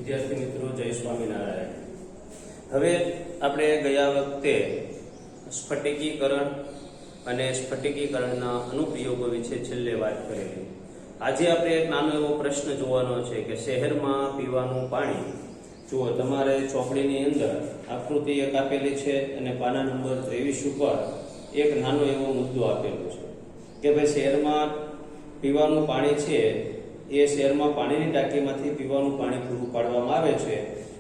વિદ્યાર્થી મિત્રો, જય સ્વામિનારાયણ। હવે આપણે ગયા વખતે સ્ફટિકીકરણ અને સ્ફટિકીકરણના અનુપ્રયોગો વિશે છેલ્લે વાત કરેલી। આજે આપણે એક નાનો એવો પ્રશ્ન જોવાનો છે કે શહેરમાં પીવાનું પાણી, જુઓ તમારે ચોપડીની અંદર આકૃતિ એક આપેલી છે અને પાના નંબર 23 ઉપર એક નાનો એવો મુદ્દો આપેલો છે કે ભાઈ શહેરમાં પીવાનું પાણી છે એ શહેરમાં પાણીની ટાંકીમાંથી પીવાનું પાણી પૂરું પાડવામાં આવે છે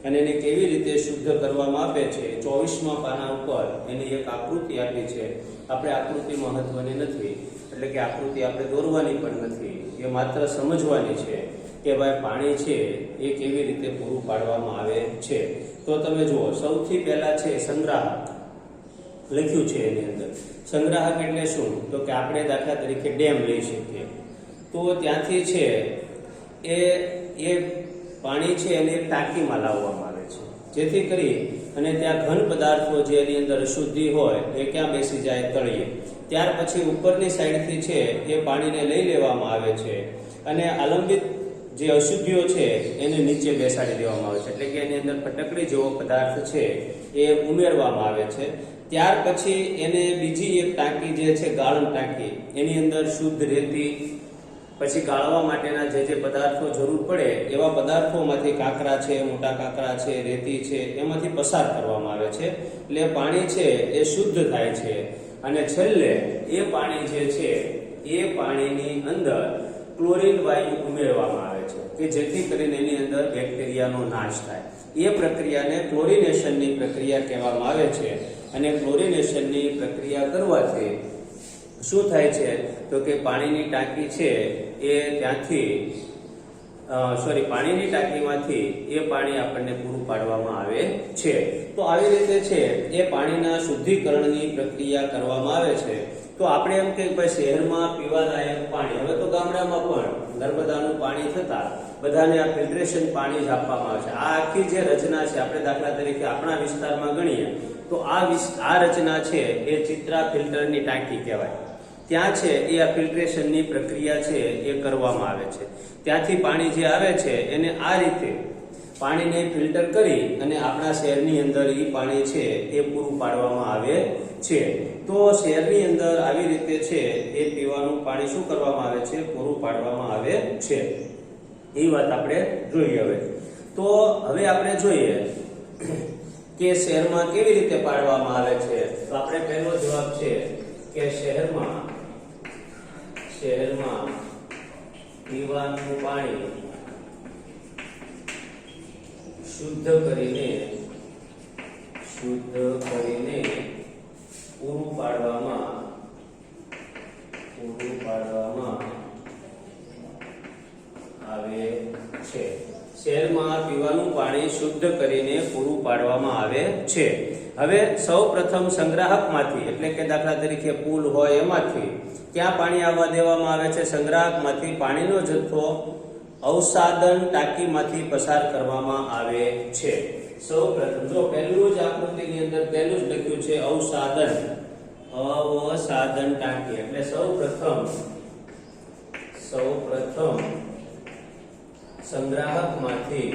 અને એને કેવી રીતે શુદ્ધ કરવામાં આવે છે 24મા પાના ઉપર એની એક આકૃતિ આપી છે। આપણે આકૃતિ મહત્વની નથી, એટલે કે આકૃતિ આપણે દોરવાની પણ નથી, એ માત્ર સમજવાની છે કે ભાઈ પાણી છે એ કેવી રીતે પૂરું પાડવામાં આવે છે। તો તમે જુઓ, સૌથી પહેલા છે સંગ્રાહક લખ્યું છે એની અંદર। સંગ્રાહક એટલે શું? તો કે આપણે દાખલા તરીકે ડેમ લઈ શકીએ તો ત્યાંથી છે એ પાણી છે એને ટાંકીમાં લાવવામાં આવે છે, જેથી કરી અને ત્યાં ઘન પદાર્થો જે એની અંદર અશુદ્ધિ હોય એ ક્યાં બેસી જાય? તળિયે। ત્યાર પછી ઉપરની સાઈડથી છે એ પાણીને લઈ લેવામાં આવે છે અને આલંબિત જે અશુદ્ધિઓ છે એને નીચે બેસાડી દેવામાં આવે છે, એટલે કે એની અંદર ફટકડી જેવો પદાર્થ છે એ ઉમેરવામાં આવે છે। ત્યાર પછી એને બીજી એક ટાંકી જે છે ગાળણ ટાંકી, એની અંદર શુદ્ધ રેતી, પછી ગાળવા માટેના જે પદાર્થો જરૂર પડે એવા પદાર્થોમાંથી કાંકરા છે, મોટા કાંકરા છે, રેતી છે, એમાંથી પસાર કરવામાં આવે છે, એટલે પાણી છે એ શુદ્ધ થાય છે। અને છેલ્લે એ પાણી જે છે એ પાણીની અંદર ક્લોરીન વાયુ ઉમેરવામાં આવે છે કે જેથી કરીને એની અંદર બેક્ટેરિયાનો નાશ થાય। એ પ્રક્રિયાને ક્લોરિનેશનની પ્રક્રિયા કહેવામાં આવે છે અને ક્લોરિનેશનની પ્રક્રિયા કરવાથી શું થાય છે? તો કે પાણીની ટાંકી છે એ ત્યાંથી પાણીની ટાંકીમાંથી એ પાણી આપણને પૂરું પાડવામાં આવે છે। તો આવી રીતે છે એ પાણીના શુદ્ધિકરણની પ્રક્રિયા કરવામાં આવે છે। તો આપણે એમ કે ભાઈ શહેરમાં પીવાલાયક પાણી, હવે તો ગામડામાં પણ નર્મદાનું પાણી થતા બધાને આ ફિલ્ટરેશન પાણી જ આપવામાં આવે છે। આ આખી જે રચના છે, આપણે દાખલા તરીકે આપણા વિસ્તારમાં ગણીએ તો આ રચના છે એ ચિત્રા ફિલ્ટરની ટાંકી કહેવાય। ત્યાં છે એ આ ફિલ્ટરેશનની પ્રક્રિયા છે એ કરવામાં આવે છે। ત્યાંથી પાણી જે આવે છે એને આ રીતે પાણીને ફિલ્ટર કરી અને આપણા શહેરની અંદર એ પાણી છે એ પૂરું પાડવામાં આવે છે। તો શહેરની અંદર આવી રીતે છે એ પીવાનું પાણી શું કરવામાં આવે છે? પૂરું પાડવામાં આવે છે। એ વાત આપણે જોઈએ। હવે આપણે જોઈએ કે શહેરમાં કેવી રીતે પાડવામાં આવે છે। તો આપણે પહેલો જવાબ છે કે શહેરમાં પીવાનું પાણી શુદ્ધ કરીને પૂરું પાડવામાં આવે છે। શહેરમાં પીવાનું પાણી શુદ્ધ કરીને પૂરું પાડવામાં આવે છે। હવે સૌ પ્રથમ સંગ્રાહકમાંથી, એટલે કે દાખલા તરીકે પુલ હોય એમાંથી ક્યાં પાણી આવવા દેવામાં આવે છે? સંગ્રાહકમાંથી પાણીનો જથ્થો અવસાદન ટાંકીમાંથી પસાર કરવામાં આવે છે। સૌ પ્રથમ જો પહેલું જ આકૃતિની અંદર પહેલું જ લખ્યું છે અવસાદન ટાંકી, એટલે સૌ પ્રથમ સંગ્રાહકમાંથી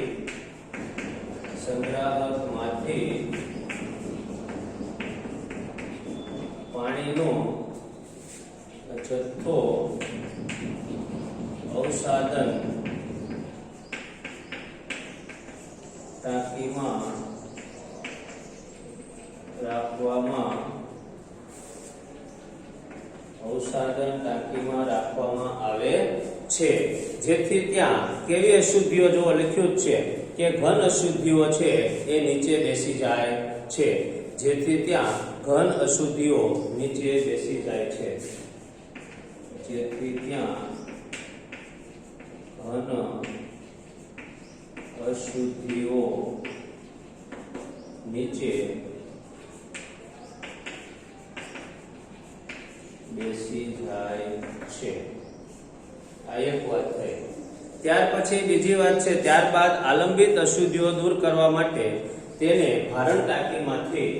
પાણીનો જથ્થો અવસાદન ટાંકીમાં રાખવામાં આવે છે, જેથી ત્યાં કેવી અશુદ્ધિઓ જો લખ્યું જ છે કે ઘન અશુદ્ધિઓ છે એ નીચે બેસી જાય છે, જેથી ત્યાં ઘન અશુદ્ધિઓ નીચે બેસી જાય છે, જેથી ત્યાં ઘન અશુદ્ધિઓ નીચે બેસી જાય છે। આ એક વાત થઈ। ત્યાર પછી બીજી વાત છે, ત્યારબાદ આલંબિત અશુદ્ધિઓ દૂર કરવા માટે તેને ભારણ ટાંકીમાંથી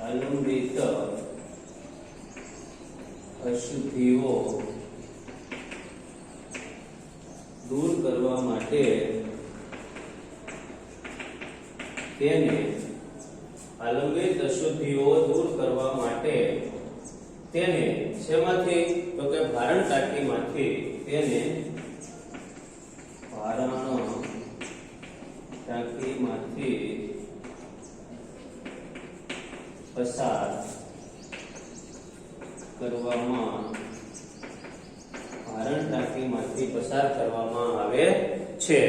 આલંબિત અશુદ્ધિઓ કરવા માટે તેને આલંબિત અશુદ્ધિઓ દૂર કરવા માટે તેને શેમાંથી તો કે ભારણ ટાંકીમાંથી તેને ભારણ ટાંકીમાંથી પસાર કરવામાં ભારણ ટાંકીમાંથી પસાર કરવામાં આવે છે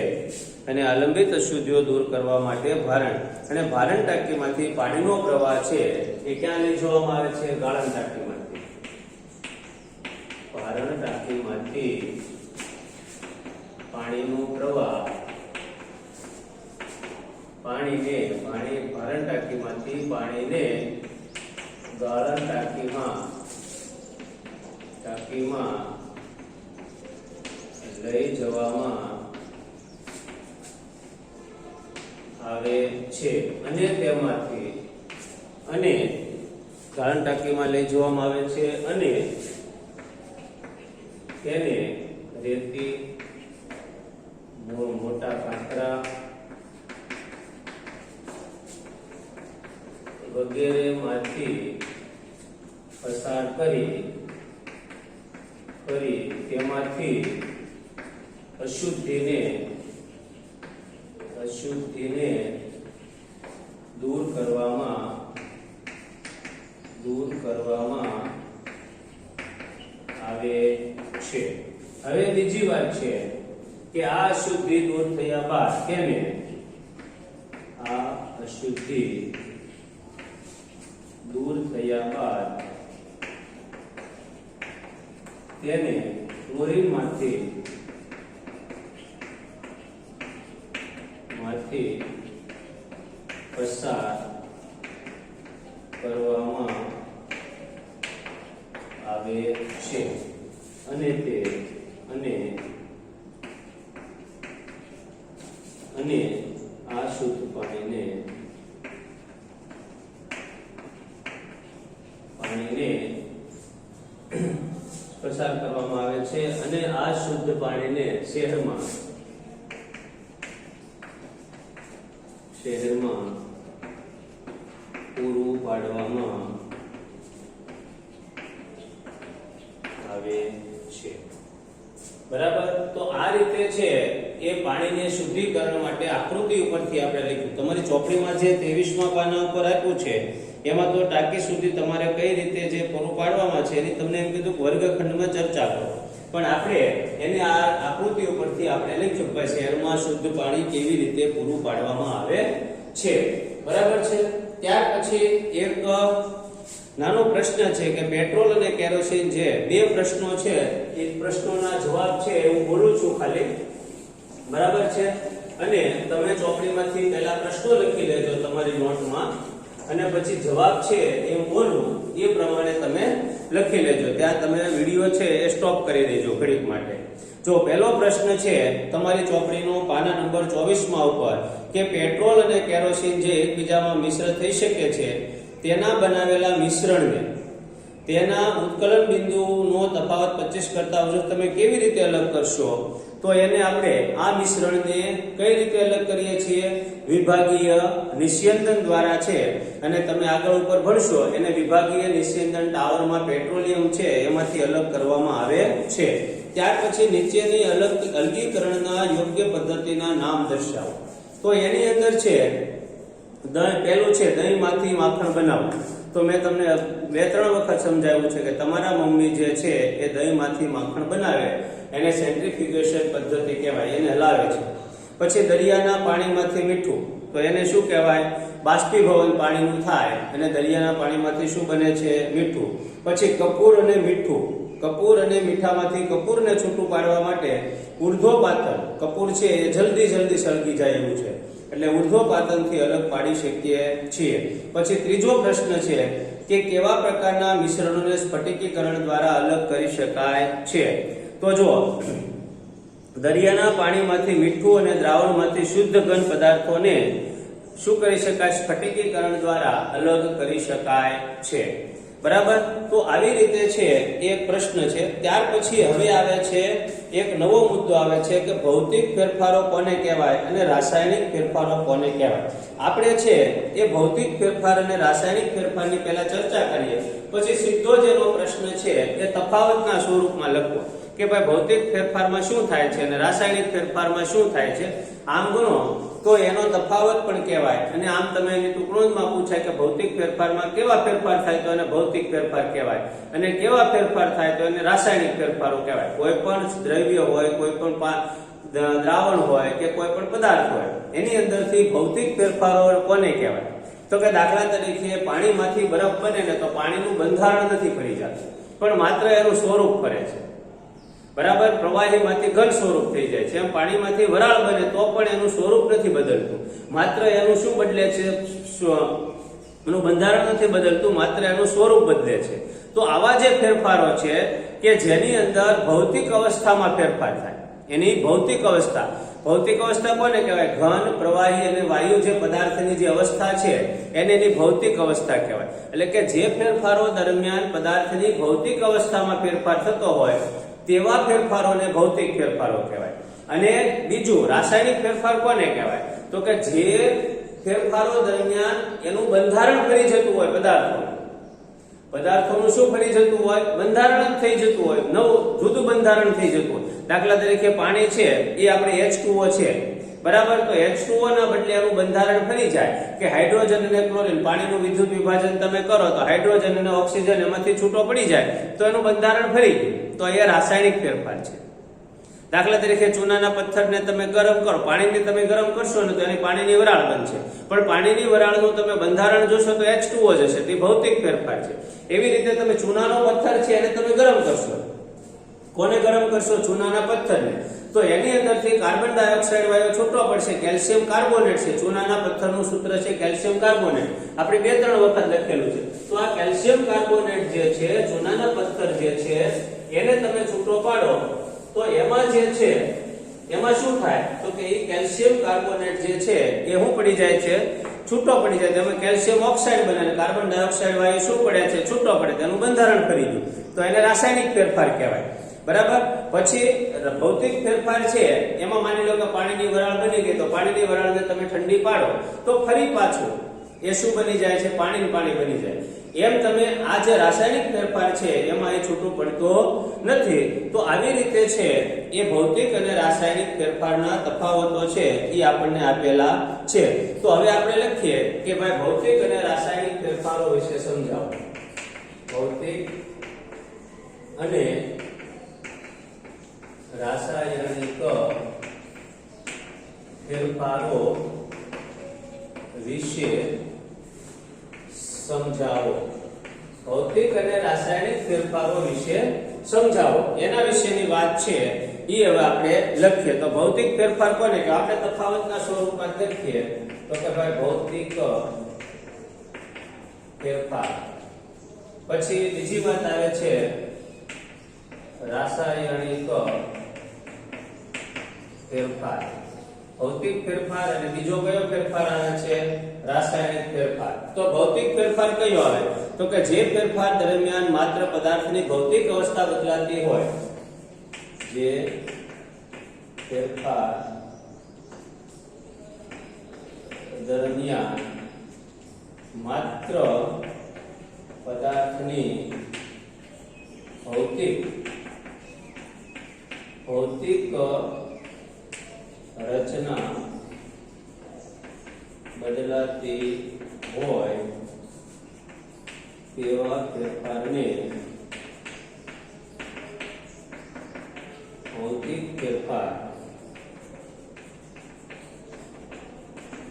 અને આલંબિત અશુદ્ધિઓ દૂર કરવા માટે ભારણ અને ભારણ ટાંકીમાંથી પાણીનો પ્રવાહ છે એ ક્યાં લઈ જવામાં આવે છે ગાળણ ટાંકીમાંથી ભારણ ટાંકીમાંથી પાણીનો પ્રવાહ ભારણ ટાંકીમાંથી પાણીને ગાળણ ટાંકીમાં લઈ જવામાં આવે છે અને તેમાંથી ગાળણ ટાંકીમાં લઈ જવામાં આવે છે અને તેને રેતી મોટા કાંકરા વગેરે માંથી પસાર કરી તેમાંથી અશુદ્ધિને દૂર કરવામાં આવે છે. હવે બીજી વાત છે કે આ અશુદ્ધિ દૂર થયા બાદ તેને ક્લોરીનમાંથી પસાર કરવામાં આવે છે અને આ શુદ્ધ પાણીને પસાર કરવામાં આવે છે અને આ શુદ્ધ પાણીને શહેરમાં પૂરું પાડવામાં આવે છે. બરાબર. તો આ રીતે છે એ પાણીને શુદ્ધિકરણ માટે આકૃતિ ઉપરથી આપણે લખ્યું. તમારી ચોપડીમાં જે 23મા પાના ઉપર આપ્યું છે એમાં તો ટાંકી સુધી તમારે કઈ રીતે જે પૂરું પાડવામાં છે એની તમને એમ કીધું વર્ગખંડમાં ચર્ચા કરો, પણ આપણે એને આ આકૃતિ ઉપરથી આપણે લખ્યું કે શહેરમાં શુદ્ધ પાણી કેવી રીતે પૂરું પાડવામાં આવે છે. બરાબર છે. ત્યાર પછી એક નાનો પ્રશ્ન છે કે પેટ્રોલ અને કેરોસીન જે બે પ્રશ્નો છે એ પ્રશ્નોના જવાબ છે હું બોલું છું ખાલી. બરાબર છે. અને તમે ચોપડીમાંથી પહેલા પ્રશ્નો લખી લેજો તમારી નોટમાં અને પછી જવાબ છે એ હું બોલું એ પ્રમાણે તમે લખી લેજો. ત્યાં તમે વિડિયો છે એ સ્ટોપ કરી દેજો ઘડીક માટે. જો પહેલો પ્રશ્ન છે તમારી ચોપડીનો પાના નંબર 24માં ઉપર કે પેટ્રોલ અને કેરોસીન જે એકબીજામાં મિશ્ર થઈ શકે છે તેના બનાવેલા મિશ્રણને તેના ઉત્કલન બિંદુનો તફાવત 25 કરતા વધુ તમે કેવી રીતે અલગ કરશો? તો એને આપણે આ મિશ્રણને કઈ રીતે અલગ કરીએ છીએ? વિભાગીય નિસ્યંદન દ્વારા છે. અને તમે આગળ ઉપર ભણશો એને વિભાગીય નિસ્યંદન ટાવરમાં પેટ્રોલિયમ છે એમાંથી અલગ કરવામાં આવે છે. ત્યાર પછી નીચેની અલગીકરણના યોગ્ય પદ્ધતિના નામ દર્શાવો. તો એની અંદર છે પહેલું છે દહીંમાંથી માખણ બનાવવું. તો મેં તમને 2-3 વખત સમજાવ્યું છે કે તમારા મમ્મી જે છે એ દહીંમાંથી માખણ બનાવે એને સેન્ટ્રીફ્યુગેશન પદ્ધતિ કહેવાય, એને હલાવે છે. પછી દરિયાના પાણીમાંથી મીઠું, તો એને શું કહેવાય? બાષ્પીભવન પાણીનું થાય અને દરિયાના પાણીમાંથી શું બને છે? મીઠું. પછી કપૂર અને મીઠું, કપૂર અને મીઠામાંથી કપૂરને છૂટું પાડવા માટે ઉર્ધ્વપાતન, કપૂર છે એ જલ્દી સળગી જાય એવું છે એટલે ઉર્ધ્વપાતનથી અલગ પાડી શકીએ છીએ. પછી ત્રીજો પ્રશ્ન છે કે કેવા પ્રકારના મિશ્રણોને સ્ફટિકીકરણ દ્વારા અલગ કરી શકાય છે? તો જો દરિયાના પાણીમાંથી મીઠું અને દ્રાવણમાંથી શુદ્ધ ઘન પદાર્થોને શું કરી શકાય? સ્ફટિકીકરણ દ્વારા અલગ કરી શકાય છે. બરાબર. તો આવી રીતે છે એક પ્રશ્ન છે. ત્યાર પછી હવે આવે છે એક નવો મુદ્દો આવે છે કે ભૌતિક ફેરફારો કોને કહેવાય અને રાસાયણિક ફેરફારો કોને કહેવાય. આપણે છે એ ભૌતિક ફેરફાર અને રાસાયણિક ફેરફારની પહેલા ચર્ચા કરીએ, પછી સીધો જ એનો પ્રશ્ન છે એ તફાવતના સ્વરૂપમાં લખવો કે ભાઈ ભૌતિક ફેરફારમાં શું થાય છે અને રાસાયણિક ફેરફારમાં શું થાય છે. આમ ગણો તો એનો તફાવત પણ કહેવાય, અને આમ તમે એની ટુકડોમાં પૂછાય કે ભૌતિક ફેરફારમાં કેવા ફેરફાર થાય તો એને ભૌતિક ફેરફાર કહેવાય, અને કેવા ફેરફાર થાય તો એને રાસાયણિક ફેરફારો કહેવાય. કોઈ પણ દ્રવ્ય હોય, કોઈ પણ દ્રાવણ હોય કે કોઈ પણ પદાર્થ હોય, એની અંદરથી ભૌતિક ફેરફારો કોને કહેવાય. તો કે દાખલા તરીકે પાણીમાંથી બરફ બને ને તો પાણીનું બંધારણ નથી ફરી જતું, પણ માત્ર એનું સ્વરૂપ ફરે છે. બરાબર. પ્રવાહીમાંથી ઘન સ્વરૂપ થઈ જાય છે, એમ પાણીમાંથી વરાળ બને તો પણ એનું સ્વરૂપ નથી બદલતું, માત્ર એનું શું બદલે છે, એનું બંધારણ નથી બદલતું, માત્ર એનું સ્વરૂપ બદલે છે. તો આવા જે ફેરફારો છે કે જેની અંદર ભૌતિક અવસ્થામાં ફેરફાર થાય, એની ભૌતિક અવસ્થા. ભૌતિક અવસ્થા કોને કહેવાય? ઘન, પ્રવાહી અને વાયુ જે પદાર્થની જે અવસ્થા છે એને એની ભૌતિક અવસ્થા કહેવાય. એટલે કે જે ફેરફારો દરમિયાન પદાર્થની ભૌતિક અવસ્થામાં ફેરફાર થતો હોય તેવા ફેરફારોને ભૌતિક ફેરફારો કહેવાય. અને બીજું રાસાયણિક ફેરફાર કોને કહેવાય? તો કે જે ફેરફારો દરમિયાન એનું બંધારણ ફરી જતું હોય, પદાર્થોનું શું ફરી જતું હોય? બંધારણ થઈ જતું હોય, નવું જુદું બંધારણ થઈ જતું હોય. દાખલા તરીકે પાણી છે એ આપણે H2O છે, બરાબર. તો H2O ના બદલે એનું બંધારણ ફરી જાય કે હાઇડ્રોજન અને ક્લોરીન. પાણીનું વિદ્યુત વિભાજન તમે કરો તો હાઇડ્રોજન અને ઓક્સિજન એમાંથી છૂટો પડી જાય તો એનું બંધારણ ફરી ગયું. તો એ રાસાયણિક ફેરફાર છે. દાખલા તરીકે ચૂનાના પથ્થરને તમે ગરમ કરો, પાણીને તમે ગરમ કરશો ને તો એની પાણીની વરાળ બનશે, પણ પાણીની વરાળનું તમે બંધારણ જોશો તો H2O જ હશે. તે ભૌતિક ફેરફાર છે. એવી રીતે તમે ચૂનાનો પથ્થર છે એને તમે ગરમ કરશો, કોને ગરમ કરશો? ચૂનાના પથ્થરને. તો એની અંદરથી કાર્બન ડાયોક્સાઇડ વાયુ છૂટો પડશે, કેલ્શિયમ કાર્બોનેટ છે. ચૂનાના પથ્થરનું સૂત્ર છે કેલ્શિયમ કાર્બોનેટ, આપણે 2-3 વખત લખેલું છે. તો આ કેલ્શિયમ કાર્બોનેટ જે છે, ચૂનાના પથ્થર જે છે એને તમે છૂટો પાડો તો એમાં જે છે એમાં શું થાય? તો કે એ કેલ્શિયમ કાર્બોનેટ જે છે એ શું પડી જાય છે? છૂટો પડી જાય. તેમાં કેલ્શિયમ ઓક્સાઇડ બને અને કાર્બન ડાયોક્સાઇડ વાયુ શું પડે છે? છૂટો પડે. તેનું બંધારણ કરી ગયું. તો એને રાસાયણિક ફેરફાર કહેવાય. બરાબર. પછી ભૌતિક ફેરફાર છે એમાં માની લો કે પાણીની વરાળ બની ગઈ, તો પાણીની વરાળને તમે ઠંડી પાડો તો ફરી પાછું એ શું બની જાય છે? પાણી બની જાય. એમ તમે આ જે રાસાયણિક ફેરફાર છે એમાં એ છૂટું પડતો નથી. તો આવી રીતે છે એ ભૌતિક અને રાસાયણિક ફેરફારના તફાવતો છે એ આપણને આપેલા છે. તો હવે આપણે લખીએ કે ભાઈ ભૌતિક અને રાસાયણિક ફેરફારો વિશે સમજાવો. ભૌતિક અને રાસાયણિક ફેરફારો વિશે સમજાવો. ભૌતિક અને રાસાયણિક ફેરફારો વિશે સમજાવો. એના વિશેની વાત છે એ હવે આપણે લખીએ. તો ભૌતિક ફેરફાર કોને કે આપણે તફાવતના સ્વરૂપમાં લખીએ તો કે ભાઈ ભૌતિક ફેરફાર. પછી બીજી વાત આવે છે રાસાયણિક ફેરફાર. ભૌતિક ફેરફાર અને બીજો કયો ફેરફાર આવે છે? રાસાયણિક ફેરફાર. તો ભૌતિક ફેરફાર કયો આવે? તો કે જે ફેરફાર દરમિયાન માત્ર પદાર્થની ભૌતિક અવસ્થા બદલાતી હોય, જે ફેરફાર દરમિયાન માત્ર પદાર્થની ભૌતિક રચના બદલાતી હોય તેવા ફેરફારને ભૌતિક ફેરફાર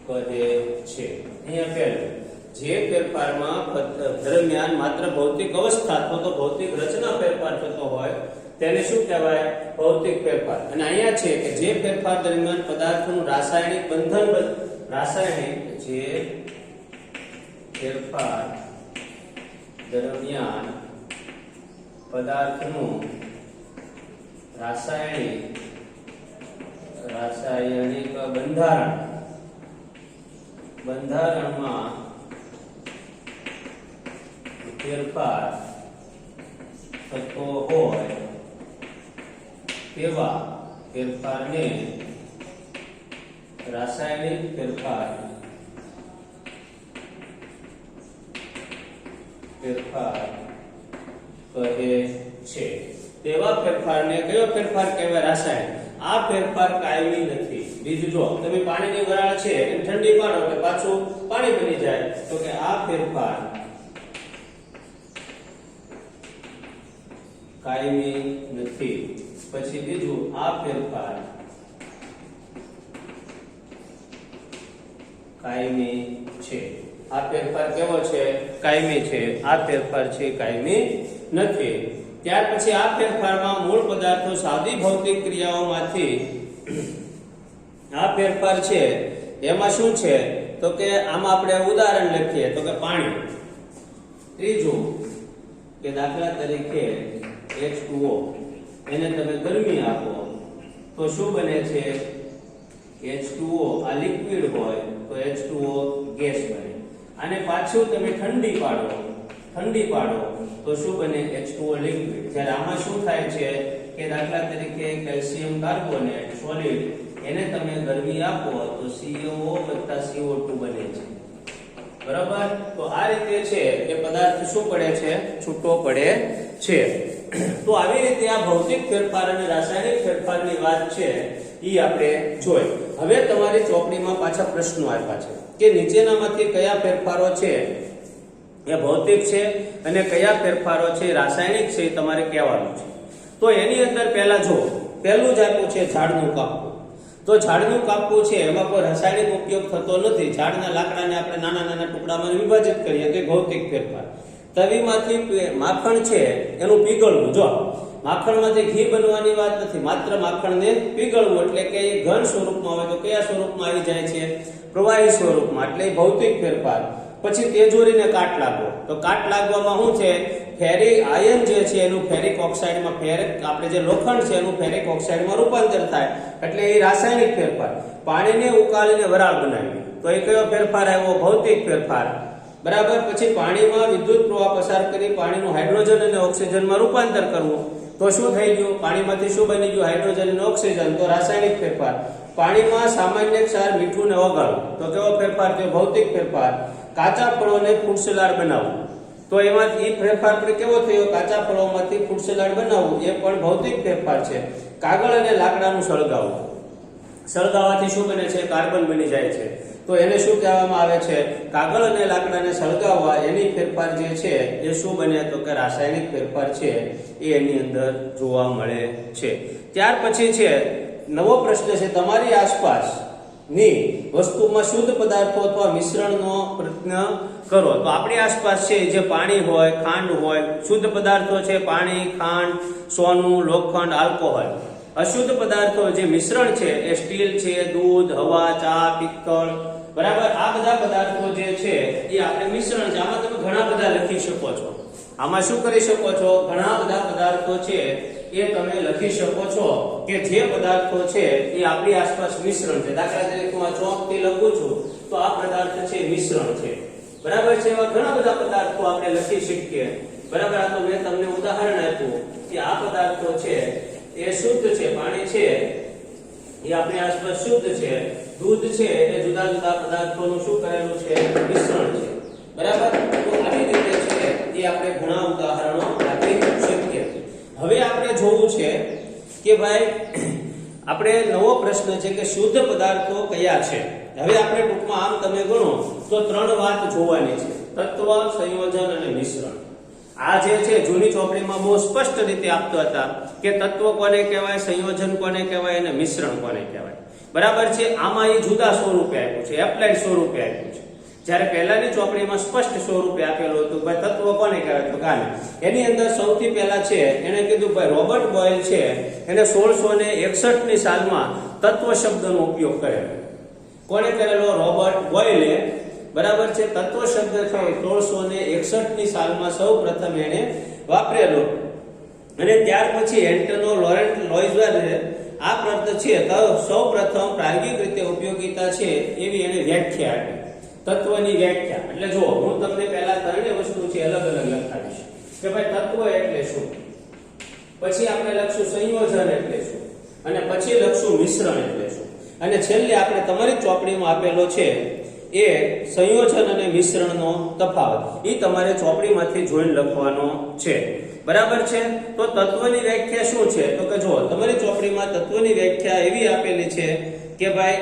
કહે છે. અહીંયા પહેલું જે ફેરફારમાં દરમિયાન માત્ર ભૌતિક અવસ્થા અથવા તો ભૌતિક રચના ફેરફાર થતો હોય તેને શું કહેવાય? ભૌતિક ફેરફાર. અને અહીંયા છે કે જે ફેરફાર દરમિયાન પદાર્થનું રાસાયણિક બંધન જે ફેરફાર દરમિયાન પદાર્થનું રાસાયણિક બંધારણમાં ફેરફાર થતો હોય તેવા ફેરફારને રાસાયણિક ફેરફાર કહે છે। તેવા ફેરફારને કયો ફેરફાર કહેવાય? રાસાયણિક। આ ફેરફાર કાયમી નથી। બીજું જો તમે પાણીની વરાળ છે એ ઠંડી પાડો એટલે પાછું પાણી બની જાય, તો કે આ ફેરફાર કાયમી નથી। પછી બીજું, આ ફેરફાર કાયમી છે। આ ફેરફાર કેવો છે? કાયમી છે। આ ફેરફાર છે કાયમી નથી। ત્યાર પછી આ ફેરફારમાં મૂળ પદાર્થો સાદી ભૌતિક ક્રિયાઓમાંથી આ ફેરફાર છે એમાં શું છે? તો કે આમાં આપણે ઉદાહરણ લખીએ તો કે પાણી। ત્રીજું કે દાખલા તરીકે H2O, એને તમે ગરમી આપો તો શું બને છે? H2O આ લિક્વિડ હોય તો H2O ગેસ બને। અને પાછું તમે ઠંડી પાડો તો શું બને? H2O liquid. જ્યારે આમાં શું થાય છે કે દાખલા તરીકે કેલ્શિયમ કાર્બોનેટ સોલિડ, એને તમે ગરમી આપો તો CaO + CO2 બને છે, બરાબર? તો આ રીતે છે કે પદાર્થ શું પડે છે? છૂટો પડે છે। તો આવી રીતે આ ભૌતિક ફેરફાર અને રાસાયણિક ફેરફારની વાત છે ઈ આપણે જોઈ। હવે તમારી ચોપડીમાં પાછા પ્રશ્નો આપ્યા છે કે નીચેનામાંથી કયા ફેરફારો છે એ ભૌતિક છે અને કયા ફેરફારો છે રાસાયણિક છે, તમારે કહેવાનું છે। તો એની અંદર પહેલા જો પહેલું જ આપ્યું છે ઝાડનું કાપવું। તો ઝાડનું કાપવું છે એમાં કોઈ રાસાયણિક ઉપયોગ થતો નથી। ઝાડના લાકડાને આપણે નાના નાના ટુકડામાં વિભાજિત કરીએ તો ભૌતિક ફેરફાર। તવીમાંથી માખણ છે એનું પીગળવું, જો માખણમાંથી ઘી બનવાની વાત નથી, માત્ર માખણને પીગળવું એટલે કે એ ઘન સ્વરૂપમાં હોય તો કયા સ્વરૂપમાં આવી જાય છે? પ્રવાહી સ્વરૂપમાં, એટલે ભૌતિક ફેરફાર। પછી તેજોરીને કાટ લાગવો, તો કાટ લાગવામાં શું છે? ફેરિક આયન જે છે એનું ફેરિક ઓક્સાઇડમાં આપણે જે લોખંડ છે એનું ફેરિક ઓક્સાઇડમાં રૂપાંતર થાય, એટલે એ રાસાયણિક ફેરફાર। પાણીને ઉકાળીને વરાળ બનાવી તો એ કયો ફેરફાર આવ્યો? ભૌતિક ફેરફાર, બરાબર? પછી પાણીમાં વિદ્યુત પ્રવાહ પસાર કરી પાણીનું હાઇડ્રોજન અને ઓક્સિજનમાં રૂપાંતર કરવું તો શું થઈ ગયું? પાણીમાંથી શું બની ગયું? હાઇડ્રોજન અને ઓક્સિજન, તો રાસાયણિક ફેરફાર। પાણીમાં સામાન્ય ક્ષાર મીઠું ને ઓગાળવું તો કેવો ફેરફાર થયો? ભૌતિક ફેરફાર। કાચા ફળોને ફૂડ સલાડ બનાવવું તો એમાં એ ફેરફાર કેવો થયો? કાચા ફળોમાંથી ફૂડ સલાડ બનાવવું એ પણ ભૌતિક ફેરફાર છે। કાગળ અને લાકડાનું સળગાવવું, સળગાવવાથી શું બને છે? કાર્બન બની જાય છે, તો એને શું કહેવામાં આવે છે? કાગળ અને લાકડાને સળગાવવા એની ફેરફાર જે છે એ શું બને? તો કે રાસાયણિક ફેરફાર છે એ એની અંદર જોવા મળે છે। ત્યાર પછી છે નવો પ્રશ્ન છે, તમારી આસપાસની વસ્તુમાં શુદ્ધ પદાર્થો અથવા મિશ્રણનો પ્રયત્ન કરો। તો આપણી આસપાસ છે જે પાણી હોય, ખાંડ હોય, શુદ્ધ પદાર્થો છે પાણી, ખાંડ, સોનું, લોખંડ, આલ્કોહોલ। અશુદ્ધ પદાર્થો જે મિશ્રણ છે એ સ્ટીલ છે, દૂધ, હવા, ચા, પિત્તળ, બરાબર? આ બધા પદાર્થો જે છે એ આપણે મિશ્રણ છે। આમાં તમે ઘણા બધા લખી શકો છો। આમાં શું કરી શકો છો? ઘણા બધા પદાર્થો છે એ તમે લખી શકો છો કે જે પદાર્થો છે એ આપણી આસપાસ મિશ્રણ છે। દાખલા તરીકે હું આ ચોકથી લખું છું તો આ પદાર્થ છે મિશ્રણ છે, બરાબર છે? એવા ઘણા બધા પદાર્થો આપણે લખી શકીએ, બરાબર? આ તો મેં તમને ઉદાહરણ આપ્યું કે આ પદાર્થો છે એ શુદ્ધ છે, પાણી છે એ આપણી આસપાસ શુદ્ધ છે, દૂધ છે એ જુદા જુદા પદાર્થોનું શું કરેલું છે? મિશ્રણ છે, બરાબર? તો આવી રીતે છે એ આપણે ઘણા ઉદાહરણો આપી શકીએ। હવે આપણે જોવું છે કે ભાઈ આપણે નવો પ્રશ્ન છે કે શુદ્ધ પદાર્થો કયા છે। હવે આપણે ટૂંકમાં આમ તમે ગણો તો ત્રણ વાત જોવાની છે: તત્વ, સંયોજન અને મિશ્રણ। આ જે છે જૂની ચોપડીમાં બહુ સ્પષ્ટ રીતે આપતા હતા કે તત્વ કોને કહેવાય, સંયોજન કોને કહેવાય અને મિશ્રણ કોને કહેવાય, બરાબર છે? આમાં એ જુદા સ્વરૂપે આપ્યું છે, એપ્લાઇડ સ્વરૂપે આપ્યું છે। જ્યારે પહેલાની ચોપડીમાં સ્પષ્ટ સ્વરૂપે આપેલું હતું ભાઈ તત્વ કોને કહેવાય, તો કાને એની અંદર સૌથી પહેલા છે એને કીધું ભાઈ રોબર્ટ બોયલ છે એને 1661 ની સાલમાં તત્વ શબ્દનો ઉપયોગ કરેલો। કોને કરેલો? રોબર્ટ બોયલે, બરાબર છે? તત્વ શબ્દ છે 1661 ની સાલમાં સૌપ્રથમ એને વાપરેલો। અને ત્યાર પછી એન્ટનો લોરેન્ટ લોઇઝરે આ પદ છે સૌપ્રથમ પ્રાયોગિક રીતે ઉપયોગિતા છે એવી એને વ્યાખ્યા આપી। તત્વની વ્યાખ્યા એટલે જો હું તમને પહેલા ત્રણેય વસ્તુ છે અલગ અલગ લખાવીશ કે ભાઈ તત્વ એટલે શું, પછી આપણે લખશું સંયોજન એટલે શું, અને પછી લખશું મિશ્રણ એટલે શું, અને છેલ્લે આપણે તમારી ચોપડીમાં આપેલો છે એ સંયોજન અને મિશ્રણનો તફાવત એ તમારે ચોપડીમાંથી જોઈને લખવાનો છે. બરાબર છે. તો તત્વની વ્યાખ્યા શું છે તો કે જો તમારી ચોપડીમાં તત્વની વ્યાખ્યા એવી આપેલી છે કે ભાઈ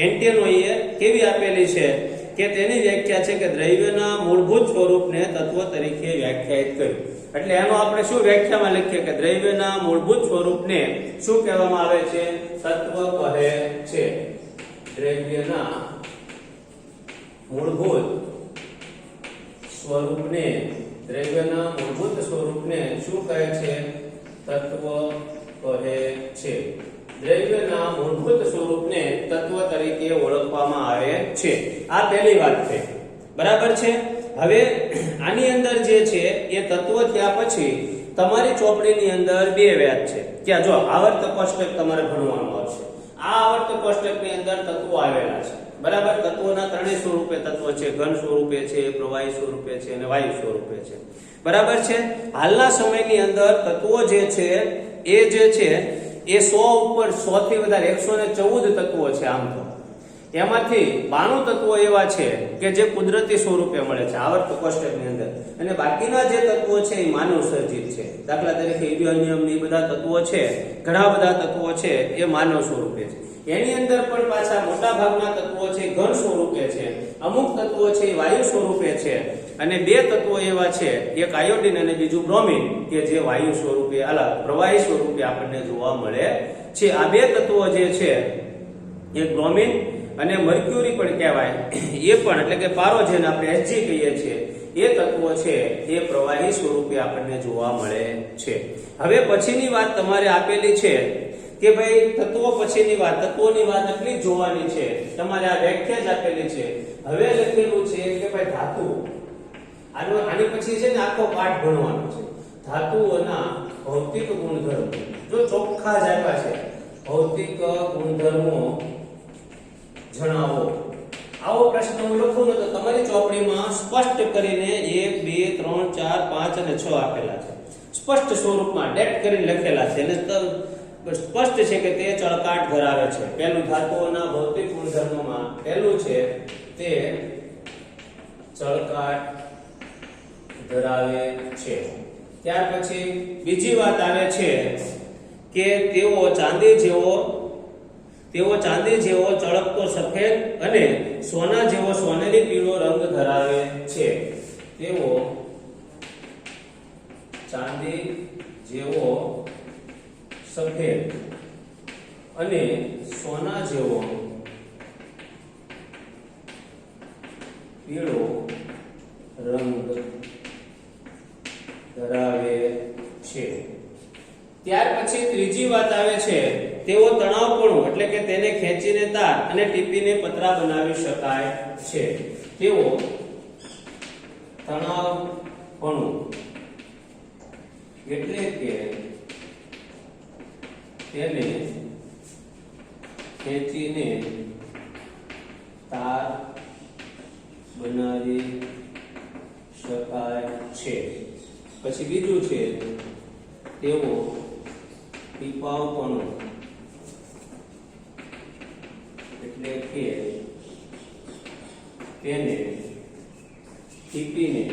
એન્ટેનોઈએ કેવી આપેલી છે કે તેની વ્યાખ્યા છે કે દ્રવ્યના મૂળભૂત સ્વરૂપને તત્વ તરીકે વ્યાખ્યાયિત કર્યું. એટલે એનો આપણે શું વ્યાખ્યામાં લખીએ કે દ્રવ્યના મૂળભૂત સ્વરૂપને શું કહેવામાં આવે છે? તત્વ કહે છે. દ્રવ્યના મૂળભૂત સ્વરૂપને શું કહે છે? તત્વ કહે છે. દ્રવ્યના મૂળભૂત સ્વરૂપને તત્વ તરીકે ઓળખવામાં આવે છે. આ પહેલી વાત છે. બરાબર છે. હવે આની અંદર જે છે એ તત્વ થયા પછી તમારી ચોપડીની અંદર બે વ્યાજ છે. ત્યાં જો આવર્ત કોષ્ટક તમારે ભણવાનું આવશે. આ આવર્ત કોષ્ટકની અંદર તત્વો આવેલા છે. બરાબર. તત્વોના ત્રણેય સ્વરૂપે તત્વ છે. ઘન સ્વરૂપે છે, પ્રવાહી સ્વરૂપે છે અને વાયુ સ્વરૂપે છે. બરાબર છે. હાલના સમયની અંદર તત્વો જે છે એ 100 ઉપર 100 થી વધારે 114 તત્વો છે. આમ તો એમાંથી 92 તત્વો એવા છે કે જે કુદરતી સ્વરૂપે મળે છે આવર્ત કોષ્ટકની અંદર, અને બાકીના જે તત્વો છે એ માનવ સર્જિત છે. દાખલા તરીકે યુરેનિયમ ની બધા તત્વો છે, ઘણા બધા તત્વો છે એ માનવ સ્વરૂપે છે. એની અંદર પણ પાછા મોટા ભાગના તત્વો છે ઘન સ્વરૂપે છે, અમુક તત્વો છે એ વાયુ સ્વરૂપે છે, અને બે તત્વો એવા છે એક આયોડિન અને બીજું બ્રોમિન કે જે વાયુ સ્વરૂપે પ્રવાહી સ્વરૂપે આપણને જોવા મળે છે. આ બે તત્વો જે છે એ બ્રોમિન અને મર્ક્યુરી પણ કહેવાય, એ પણ એટલે કે પારો જેને આપણે Hg કહીએ છીએ એ તત્વો છે એ પ્રવાહી સ્વરૂપે આપણને જોવા મળે છે. હવે પછીની વાત તમારે આપેલી છે કે ભાઈ તત્વો પછીની વાત, તત્વોની વાત એટલી જ જોવાની છે. તમારે આ વ્યાખ્યા જ આપેલી છે. હવે લખેલું છે કે ભાઈ ધાતુ, આની પછી છે ને આખો પાઠ ભણવાનો છે. ધાતુઓના ભૌતિક ગુણધર્મો જો ચોખ્ખા જ આપ્યા છે. ભૌતિક ગુણધર્મો જણાવો. આવો પ્રશ્ન હું લખું ને તો તમારી ચોપડીમાં સ્પષ્ટ કરીને 1 2 3 4 5 અને 6 આપેલા છે. સ્પષ્ટ સ્વરૂપમાં ડેટ કરીને લખેલા છે અને સ્પષ્ટ છે કે તે ચળકાટ ધરાવે છે. પહેલું ધાતુઓના ભૌતિક ગુણધર્મોમાં પહેલું છે તે ચળકાટ ધરાવે છે. ત્યાર પછી બીજી વાત આવે છે કે તેઓ ચાંદી જેવો ચળકતો સફેદ અને સોના જેવો સોનેરી પીળો રંગ ધરાવે છે. તેઓ ચાંદી જેવો સફેદ અને સોના જેવો પીળો રંગ ધરાવે છે. ત્યાર પછી ત્રીજી વાત આવે છે તેઓ તણાવપણું એટલે કે તેને ખેંચીને તાર અને ટીપીને પતરા બનાવી શકાય છે. તેઓ તણાવપણું એટલે કે તેને ખેંચીને તાર બનાવી શકાય છે. પછી બીજું છે તેઓ ટીપાવપણું એટલે કે તેને ટીપીને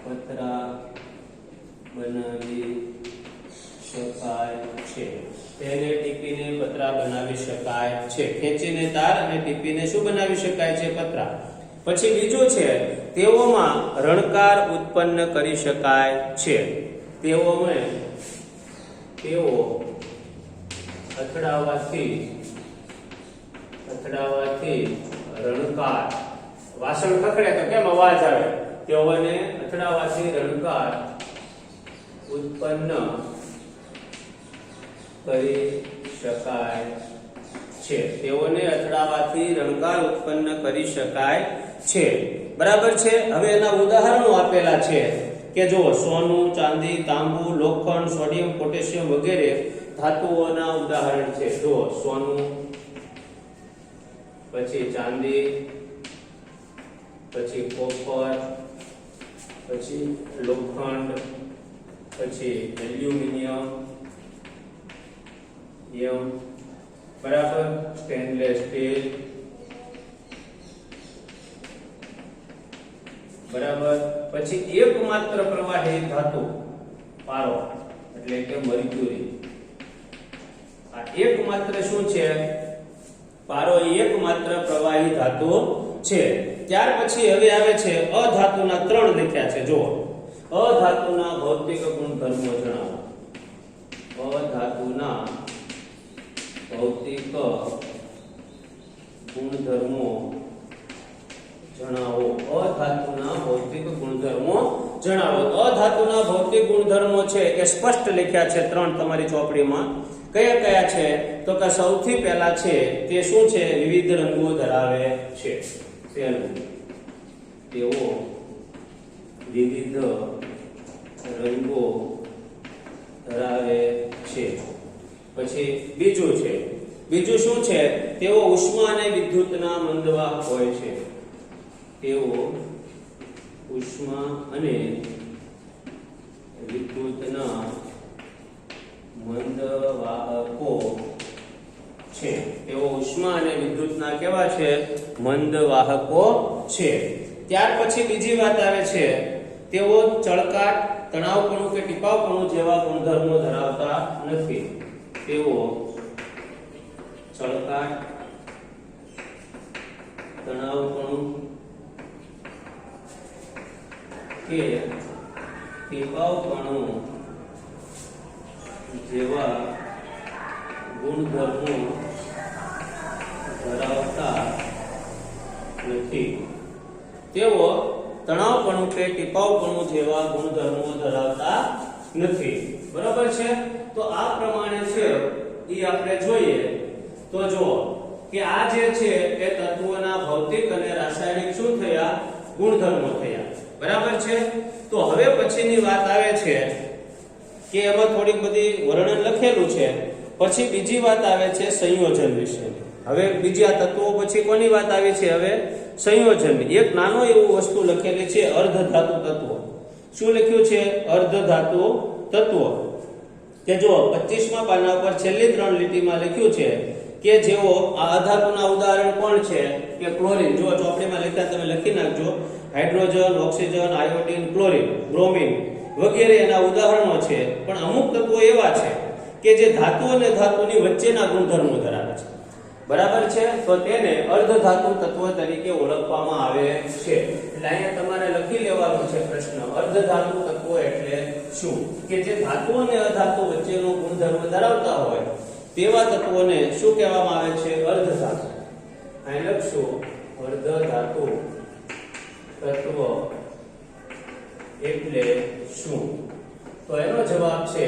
પતરા બનાવી શકાય છે. તેને ટીપીને પતરા બનાવી શકાય છે. ખેંચીને તાર અને ટીપીને શું બનાવી શકાય છે? પતરા. પછી બીજું છે તેઓમાં રણકાર ઉત્પન્ન કરી શકાય છે. તેઓ અથડાવાથી રણકાર, વાસણ ખખડે તો કેમ અવાજ આવે? તેઓને અથડાવાથી રણકાર ઉત્પન્ન કરી શકાય છે. તેઓને અથડાવાથી રણકાર ઉત્પન્ન કરી શકાય છે. બરાબર છે. હવે એના ઉદાહરણો આપેલા છે કે જો સોનું, ચાંદી, તાંબુ, લોખંડ, સોડિયમ, પોટેશિયમ વગેરે ધાતુઓના ઉદાહરણ છે. જો સોનું, પછી ચાંદી, પછી કોપર, પછી લોખંડ, પછી એલ્યુમિનિયમ, બરાબર, સ્ટેનલેસ સ્ટીલ, બરાબર. પછી એકમાત્ર પ્રવાહી ધાતુ પારો એટલે કે મર્ક્યુરી. આ એકમાત્ર શું છે? પારો એકમાત્ર પ્રવાહી ધાતુ છે. ત્યાર પછી હવે આવે છે અધાતુના 3 લખ્યા છે. જો અધાતુના ભૌતિક ગુણધર્મો જણાવો. અધાતુના ભૌતિક ગુણધર્મો જણાવો. અધાતુના ભૌતિક ગુણધર્મો જણાવો. અધાતુના ભૌતિક ગુણધર્મો છે એ સ્પષ્ટ લખ્યા છે 3 તમારી ચોપડીમાં. કયા કયા છે? તો કે સૌથી પહેલા છે તે શું છે? વિવિધ રંગો ધરાવે છે. પહેલું, તેઓ વિવિધ રંગો ધરાવે છે. પછી બીજું શું છે? તેઓ ઉષ્મા અને વિદ્યુતના મંદવાહક હોય છે. તેઓ ઉષ્મા અને વિદ્યુતના મંદવાહકો છે. તેઓ ઉષ્મા અને વિદ્યુતના કેવા છે? મંદવાહકો છે. ત્યાર પછી બીજી વાત આવે છે, તેઓ ચળકાટ, તણાવપણું કે ટીપાવપણું જેવા ગુણધર્મો ધરાવતા નથી. તેઓ ચળકાટ, તણાવપણું કે ટીપાવપણું જેવા ગુણધર્મો ધરાવતા નથી. તેઓ તણાવપણું કે ટીપાવપણું જેવા ગુણધર્મો ધરાવતા નથી. બરાબર છે? તો આ પ્રમાણે છે એ આપણે જોઈએ તો જો કે આ જે છે એ તત્વોના ભૌતિક અને રાસાયણિક શું થયા? ગુણધર્મો થયા. બરાબર છે? તો હવે પછીની વાત આવે છે કે એમાં થોડીક બધી વર્ણન લખેલું છે. પછી બીજી વાત આવે છે સંયોજન વિશે. હવે બીજા તત્વો પછી કોની વાત આવી છે? હવે સંયોજન. એક નાનો એવું વસ્તુ લખેલી છે અર્ધધાતુ તત્વો. શું લખ્યું છે? અર્ધધાતુ તત્વો. કે જો 25મા પાના પર છેલ્લી 3 લીટીમાં લખ્યું છે કે જેઓ આ અધાતુના ઉદાહરણ કોણ છે? કે ક્લોરીન. જો ચોપડીમાં લખ્યા તમે લખી નાખજો. Hydrogen, oxygen, iodine, chlorine, bromine વગેરે એના ઉદાહરણો છે. પણ અમુક તત્વો એવા છે કે જે ધાતુ અને ધાતુની વચ્ચેના ગુણધર્મો ધરાવે છે. બરાબર છે? તો તેને અર્ધધાતુ તત્વ તરીકે ઓળખવામાં આવે છે. એટલે અહીંયા તમારે લખી લેવાનું છે પ્રશ્ન, અર્ધધાતુ તત્વો એટલે શું? કે જે ધાતુ અને અધાતુ વચ્ચેનો ગુણધર્મ ધરાવતા હોય તેવા તત્વોને શું કહેવામાં આવે છે? અર્ધધાતુ. અહીં લખશું અર્ધધાતુ તત્વ એટલે શું? તો એનો જવાબ છે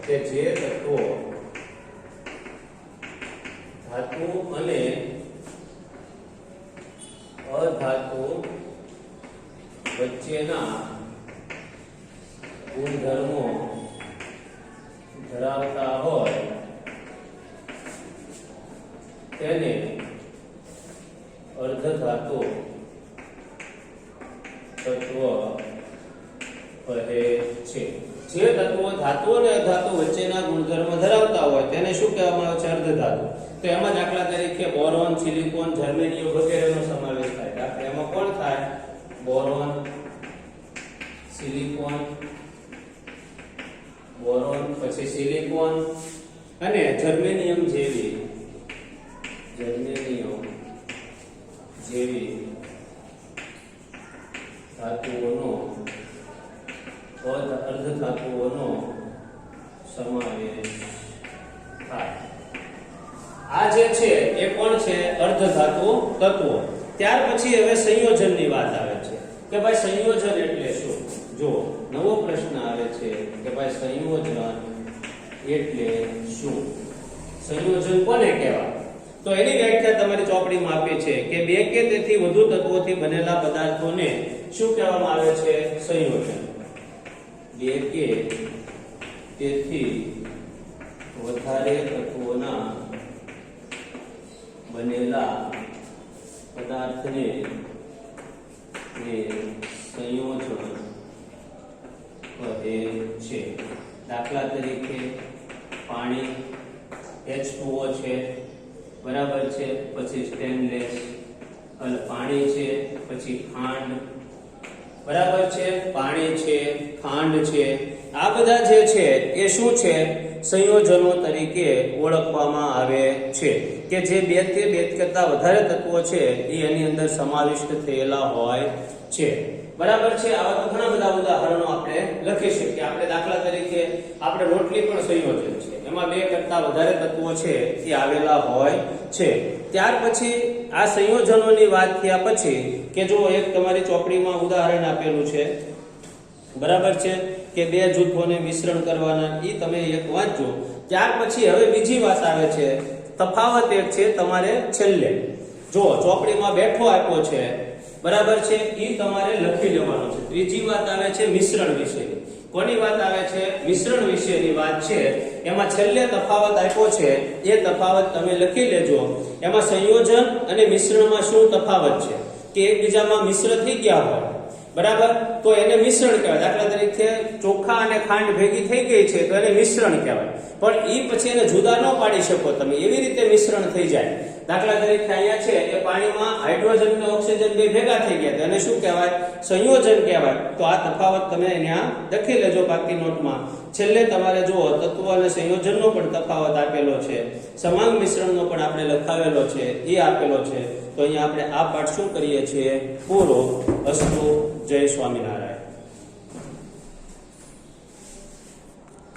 કે જે તત્વો ધાતુ અને અધાતુ વચ્ચેના ગુણધર્મો ધરાવતા હોય તેને અર્ધધાતુ તત્વ કહે છે. જે તત્વો ધાતુ અને અધાતુ વચ્ચેના ગુણધર્મ ધરાવતા હોય તેને શું કહેવામાં આવે છે? અર્ધધાતુ. તો એમાં દાખલા તરીકે બોરોન, સિલિકોન, જર્મેનિયમ વગેરેનો સમાવેશ થાય. દાખલા એમાં કોણ થાય? બોરોન, સિલિકોન, પછી સિલિકોન અને જર્મેનિયમ જેવી ધાતુઓનો અર્ધધાતુઓનો સમાવેશ થાય. આ જે છે એ કોણ છે? અર્ધધાતુ તત્વો. ત્યાર પછી હવે સંયોજનની વાત આવે છે કે ભાઈ સંયોજન એટલે શું? જો નવો પ્રશ્ન આવે છે કે ભાઈ સંયોજન એટલે શું? સંયોજન કોને કહેવાય? તો એની વ્યાખ્યા તમારી ચોપડીમાં આપી છે કે બે કે તેથી વધુ તત્વોથી બનેલા પદાર્થોને શું કહેવામાં આવે છે? સંયોજન. બે કે તેથી વધારે તત્વોના બનેલા પદાર્થને એ સંયોજન કહે છે. દાખલા તરીકે પાણી H2O છે, બરાબર છે, પછી સ્ટેનલેસ પાણી છે, પછી ખાંડ, બરાબર છે, પાણી છે, ખાંડ છે, આ બધા જે છે એ શું છે? સંયોજનો તરીકે ઓળખવામાં આવે છે કે જે બે કરતા વધારે તત્વો છે એ એની અંદર સમાવિષ્ટ થયેલા હોય છે. બરાબર છે. આવા તો ઘણા બધા ઉદાહરણો આપણે લખી શકીએ. આપણે દાખલા તરીકે આપણે રોટલી પણ સંયોજન છે, એમાં બે કરતા વધારે તત્વો છે એ આવેલા હોય છે. ત્યાર પછી આ સંયોજનોની વાત થયા પછી કે જો એક તમારી ચોપડીમાં ઉદાહરણ આપેલું છે, બરાબર છે, કે બે જૂથોને મિશ્રણ કરવાના, એ તમે એક વાંચજો. ત્યાર પછી હવે બીજી વાત આવે છે, તફાવત એક છે તમારે છેલ્લે જો ચોપડીમાં બેઠો આપ્યો છે, બરાબર છે, એ તમારે લખી લેવાનું છે. ત્રીજી વાત આવે છે મિશ્રણ વિશેની. કોની વાત આવે છે? મિશ્રણ વિશેની વાત છે. એમાં છેલ્લે તફાવત આપ્યો છે, એ તફાવત તમે લખી લેજો. એમાં સંયોજન અને મિશ્રણમાં શું તફાવત છે કે એકબીજામાં મિશ્ર થઈ ગયા હોય, બરાબર, તો એને મિશ્રણ કહેવાય. દાખલા તરીકે ચોખા અને ખાંડ ભેગી થઈ ગઈ છે તો એને મિશ્રણ કહેવાય. પણ એ પછી એને જુદા ન પાડી શકો તમે, એવી રીતે મિશ્રણ થઈ જાય. દાખલા તરીકે અહીંયા છે એ પાણીમાં હાઇડ્રોજન અને ઓક્સિજન બે ભેગા થઈ ગયા, એને શું કહેવાય? સંયોજન કહેવાય. તો આ તફાવત તમે અહીંયા લખી લેજો બાકી નોટમાં. છેલ્લે તમારે જુઓ તત્વ અને સંયોજનનો પણ તફાવત આપેલો છે, સમાંગ મિશ્રણનો પણ આપણે લખાવેલો છે, એ આપેલો છે. તો અહીંયા આપણે આ પાઠ શું કરીએ છીએ? પૂરો. અસ્તુ. જય સ્વામિનારાયણ.